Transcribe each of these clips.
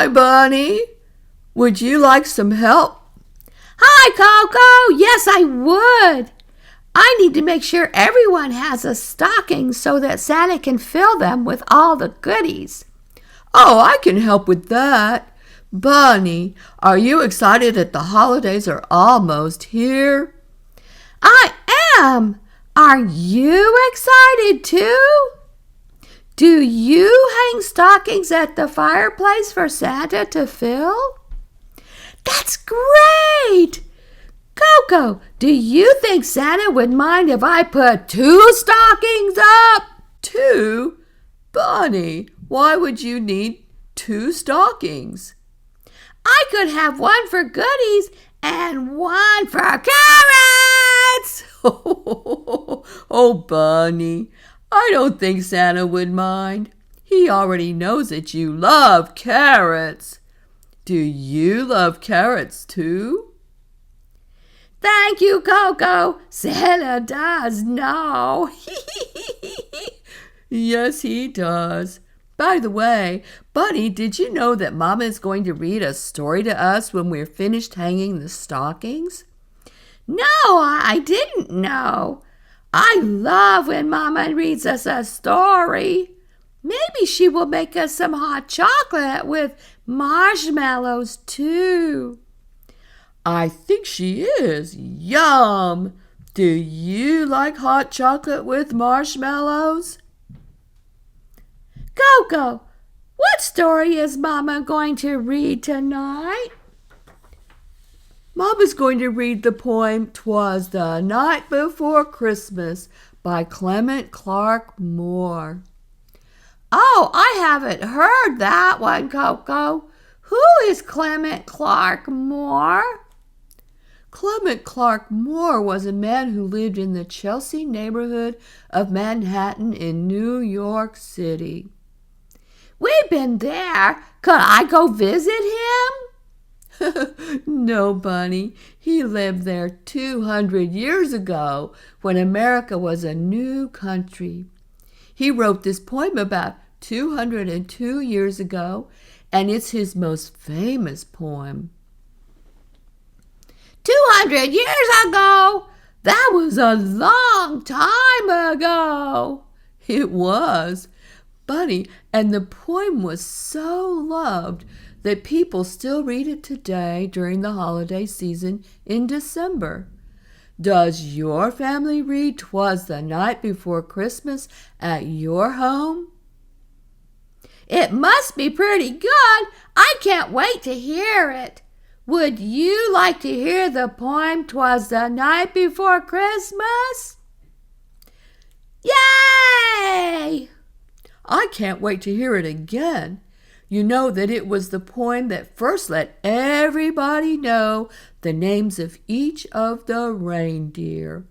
Bunny. Would you like some help? Hi, Coco. Yes, I would. I need to make sure everyone has a stocking so that Santa can fill them with all the goodies. Oh, I can help with that. Bunny, are you excited that the holidays are almost here? I am. Are you excited too? Do you hang stockings at the fireplace for Santa to fill? That's great! Coco, do you think Santa would mind if I put 2 stockings up? 2? Bunny, why would you need 2 stockings? I could have one for goodies and one for carrots! Oh, Bunny, I don't think Santa would mind. He already knows that you love carrots. Do you love carrots too? Thank you, Coco. Santa does know. Yes, he does. By the way, Bunny, did you know that Mama is going to read a story to us when we're finished hanging the stockings? No, I didn't know. I love when Mama reads us a story. Maybe she will make us some hot chocolate with marshmallows too. I think she is. Yum! Do you like hot chocolate with marshmallows? Coco, what story is Mama going to read tonight? Mama's going to read the poem "Twas the Night Before Christmas" by Clement-Clarke Moore. Oh, I haven't heard that one, Coco. Who is Clement-Clarke Moore? Clement-Clarke Moore was a man who lived in the Chelsea neighborhood of Manhattan in New York City. We've been there. Could I go visit him? No, Bunny. He lived there 200 years ago when America was a new country. He wrote this poem about 202 years ago, and it's his most famous poem. 200 years ago? That was a long time ago. It was, Bunny, and the poem was so loved that people still read it today during the holiday season in December. Does your family read "'Twas the Night Before Christmas" at your home? It must be pretty good. I can't wait to hear it. Would you like to hear the poem "'Twas the Night Before Christmas"? Yay! I can't wait to hear it again. You know that it was the poem that first let everybody know the names of each of the reindeer.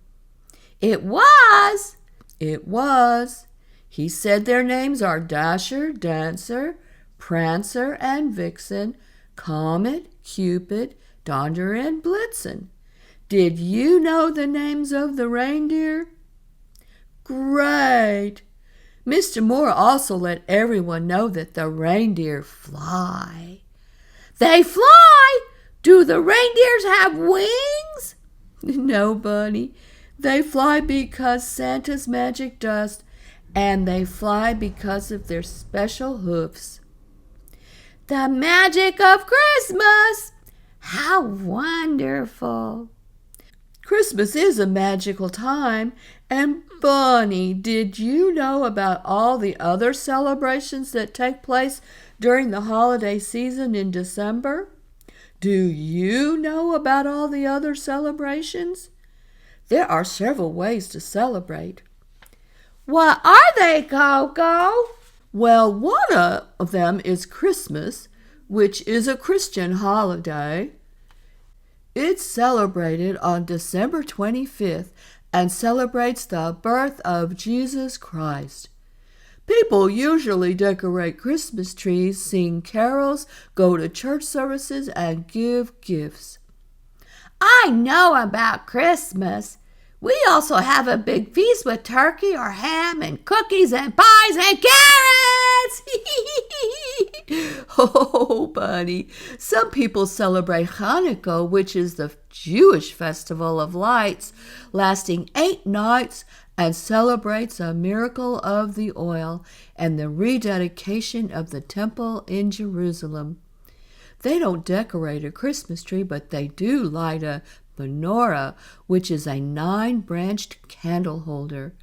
It was? It was. He said their names are Dasher, Dancer, Prancer, and Vixen, Comet, Cupid, Donder, and Blitzen. Did you know the names of the reindeer? Great! Mr. Moore also let everyone know that the reindeer fly. They fly? Do the reindeers have wings? No, Bunny. They fly because Santa's magic dust, and they fly because of their special hoofs. The magic of Christmas! How wonderful! Christmas is a magical time, and Bunny, did you know about all the other celebrations that take place during the holiday season in December? Do you know about all the other celebrations? There are several ways to celebrate. What are they, Coco? Well, one of them is Christmas, which is a Christian holiday. It's celebrated on December 25th and celebrates the birth of Jesus Christ. People usually decorate Christmas trees, sing carols, go to church services, and give gifts. I know about Christmas. We also have a big feast with turkey or ham and cookies and pies and carrots. Oh, Bunny, some people celebrate Hanukkah, which is the Jewish festival of lights, lasting 8 nights and celebrates a miracle of the oil and the rededication of the temple in Jerusalem. They don't decorate a Christmas tree, but they do light a menorah, which is a 9-branched candle holder.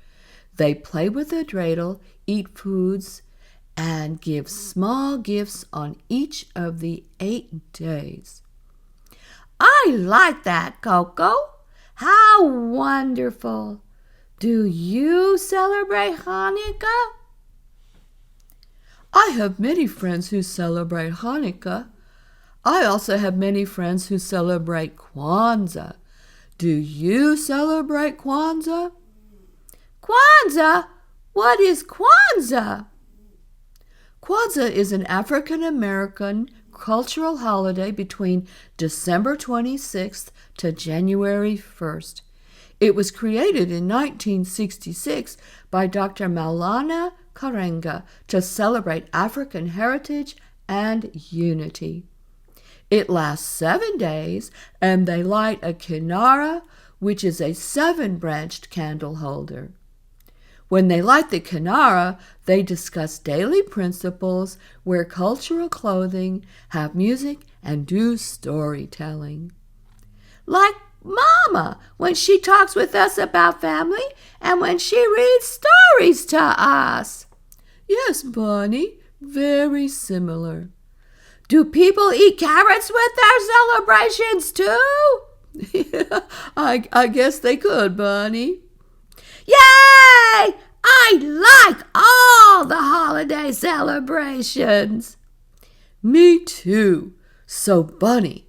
They play with a dreidel, eat foods, and give small gifts on each of the 8 days. I like that, Coco. How wonderful. Do you celebrate Hanukkah? I have many friends who celebrate Hanukkah. I also have many friends who celebrate Kwanzaa. Do you celebrate Kwanzaa? Kwanzaa? What is Kwanzaa? Kwanzaa is an African-American cultural holiday between December 26th to January 1st. It was created in 1966 by Dr. Maulana Karenga to celebrate African heritage and unity. It lasts 7 days, and they light a kinara, which is a 7-branched candle holder. When they light the kinara, they discuss daily principles, wear cultural clothing, have music, and do storytelling. Like Mama, when she talks with us about family and when she reads stories to us. Yes, Bunny, very similar. Do people eat carrots with their celebrations too? I guess they could, Bunny. Yay! I like all the holiday celebrations. Me too. So, Bunny,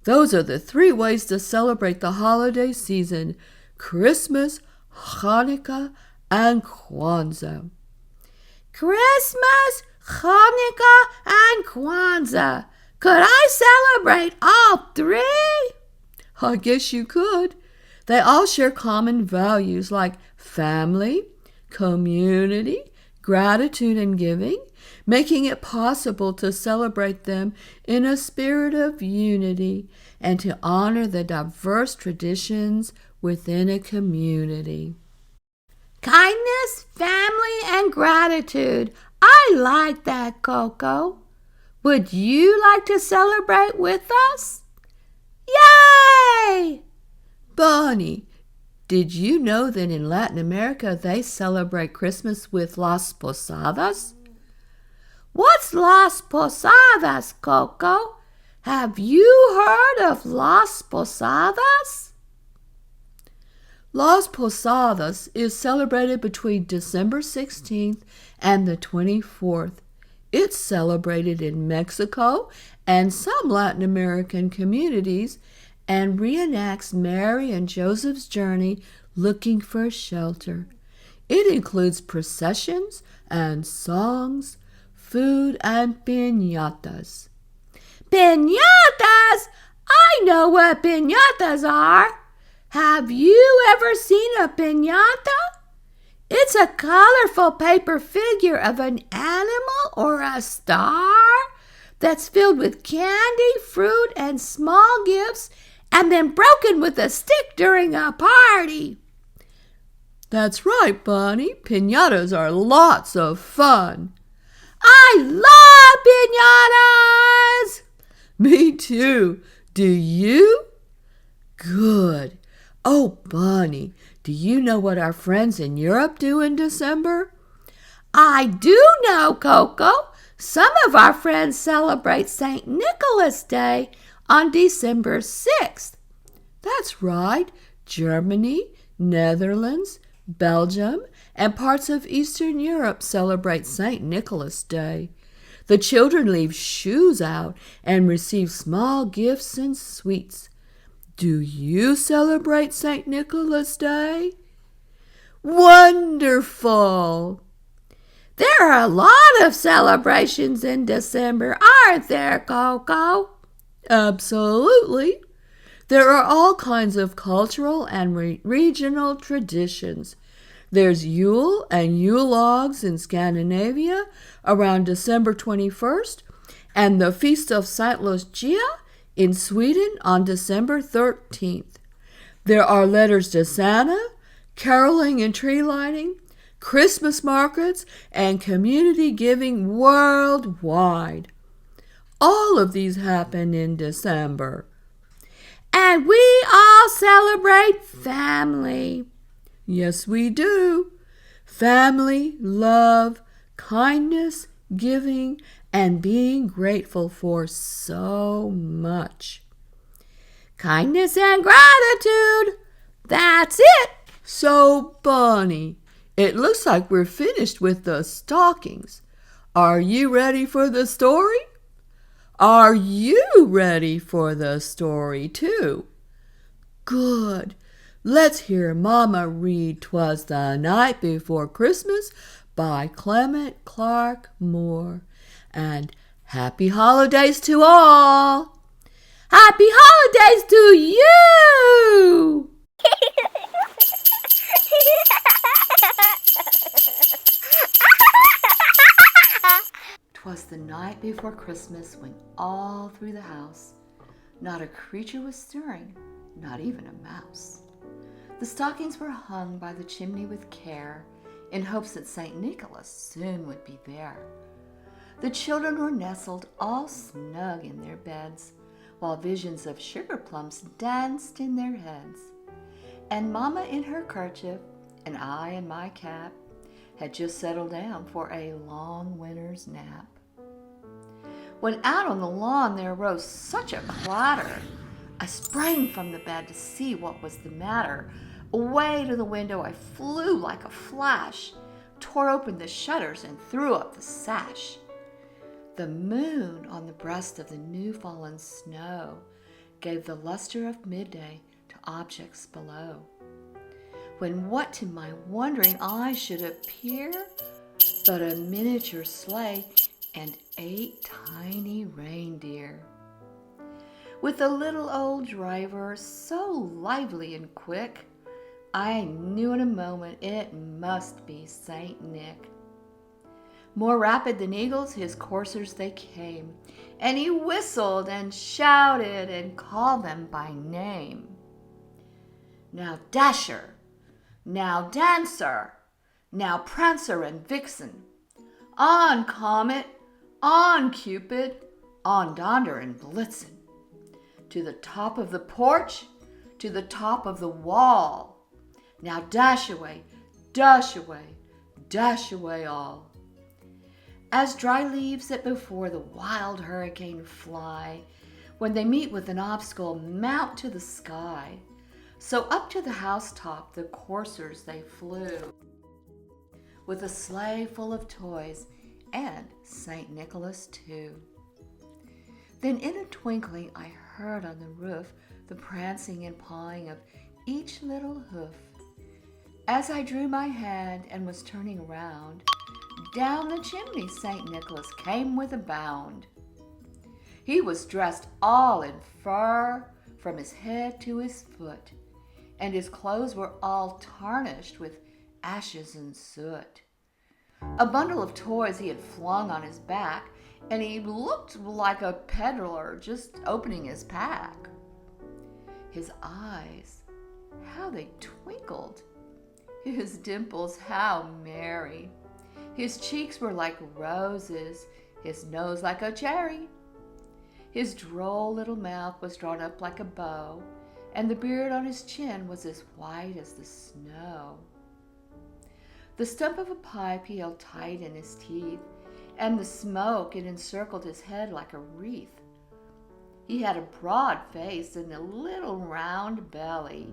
those are the 3 ways to celebrate the holiday season: Christmas, Hanukkah, and Kwanzaa. Christmas, Hanukkah, and Kwanzaa. Could I celebrate all 3? I guess you could. They all share common values like family, community, gratitude, and giving, making it possible to celebrate them in a spirit of unity and to honor the diverse traditions within a community. Kindness, family, and gratitude. I like that, Coco. Would you like to celebrate with us? Yay! Bunny, did you know that in Latin America they celebrate Christmas with Las Posadas? What's Las Posadas, Coco? Have you heard of Las Posadas? Las Posadas is celebrated between December 16th and the 24th. It's celebrated in Mexico and some Latin American communities and reenacts Mary and Joseph's journey looking for shelter. It includes processions and songs, food, and piñatas. Piñatas? I know what piñatas are. Have you ever seen a piñata? It's a colorful paper figure of an animal or a star that's filled with candy, fruit, and small gifts, and then broken with a stick during a party. That's right, Bunny. Piñatas are lots of fun. I love piñatas! Me too. Do you? Good. Oh, Bunny, do you know what our friends in Europe do in December? I do know, Coco. Some of our friends celebrate St. Nicholas Day on December 6th. That's right. Germany, Netherlands, Belgium, and parts of Eastern Europe celebrate St. Nicholas Day. The children leave shoes out and receive small gifts and sweets. Do you celebrate St. Nicholas Day? Wonderful! There are a lot of celebrations in December, aren't there, Coco? Absolutely. There are all kinds of cultural and regional traditions. There's Yule and Yule logs in Scandinavia around December 21st, and the Feast of Saint Lucia in Sweden on December 13th. There are letters to Santa, caroling and tree lighting, Christmas markets, and community giving worldwide. All of these happen in December. And we all celebrate family. Yes, we do. Family, love, kindness, giving, and being grateful for so much. Kindness and gratitude. That's it. So, Bunny, it looks like we're finished with the stockings. Are you ready for the story? Are you ready for the story, too? Good. Let's hear Mama read 'Twas the Night Before Christmas by Clement-Clarke Moore. And happy holidays to all! Happy holidays to you! 'Twas the night before Christmas when all through the house not a creature was stirring, not even a mouse. The stockings were hung by the chimney with care, in hopes that St. Nicholas soon would be there. The children were nestled all snug in their beds, while visions of sugar plums danced in their heads. And Mama in her kerchief, and I in my cap, had just settled down for a long winter's nap. When out on the lawn there arose such a clatter, I sprang from the bed to see what was the matter. Away to the window I flew like a flash, tore open the shutters and threw up the sash. The moon on the breast of the new-fallen snow gave the luster of midday to objects below. When what to my wondering eyes should appear but a miniature sleigh and 8 tiny reindeer. With a little old driver so lively and quick, I knew in a moment it must be Saint Nick. More rapid than eagles, his coursers they came, and he whistled and shouted and called them by name. Now Dasher, now Dancer, now Prancer and Vixen, on Comet, on Cupid, on Donder and Blitzen, to the top of the porch, to the top of the wall. Now dash away, dash away, dash away all. As dry leaves that before the wild hurricane fly, when they meet with an obstacle, mount to the sky, so up to the housetop the coursers they flew, with a sleigh full of toys, and St. Nicholas too. Then in a twinkling I heard on the roof the prancing and pawing of each little hoof. As I drew my hand and was turning round, down the chimney St. Nicholas came with a bound. He was dressed all in fur from his head to his foot, and his clothes were all tarnished with ashes and soot. A bundle of toys he had flung on his back, and he looked like a peddler just opening his pack. His eyes, how they twinkled! His dimples, how merry! His cheeks were like roses, his nose like a cherry. His droll little mouth was drawn up like a bow, and the beard on his chin was as white as the snow. The stump of a pipe he held tight in his teeth, and the smoke it encircled his head like a wreath. He had a broad face and a little round belly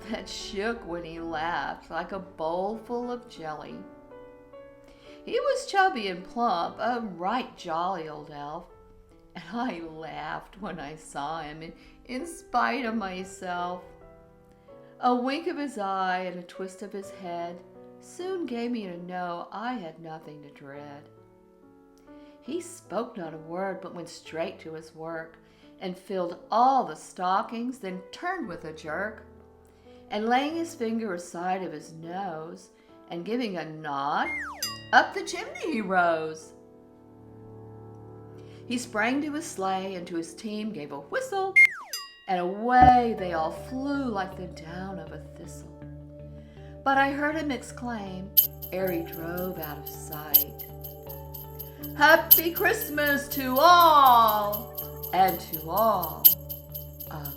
that shook when he laughed like a bowl full of jelly. He was chubby and plump, a right jolly old elf, and I laughed when I saw him in spite of myself. A wink of his eye and a twist of his head soon gave me to know I had nothing to dread. He spoke not a word, but went straight to his work, and filled all the stockings, then turned with a jerk, and laying his finger aside of his nose, and giving a nod, up the chimney he rose. He sprang to his sleigh and to his team gave a whistle, and away they all flew like the down of a thistle. But I heard him exclaim, ere he drove out of sight, "Happy Christmas to all, and to all a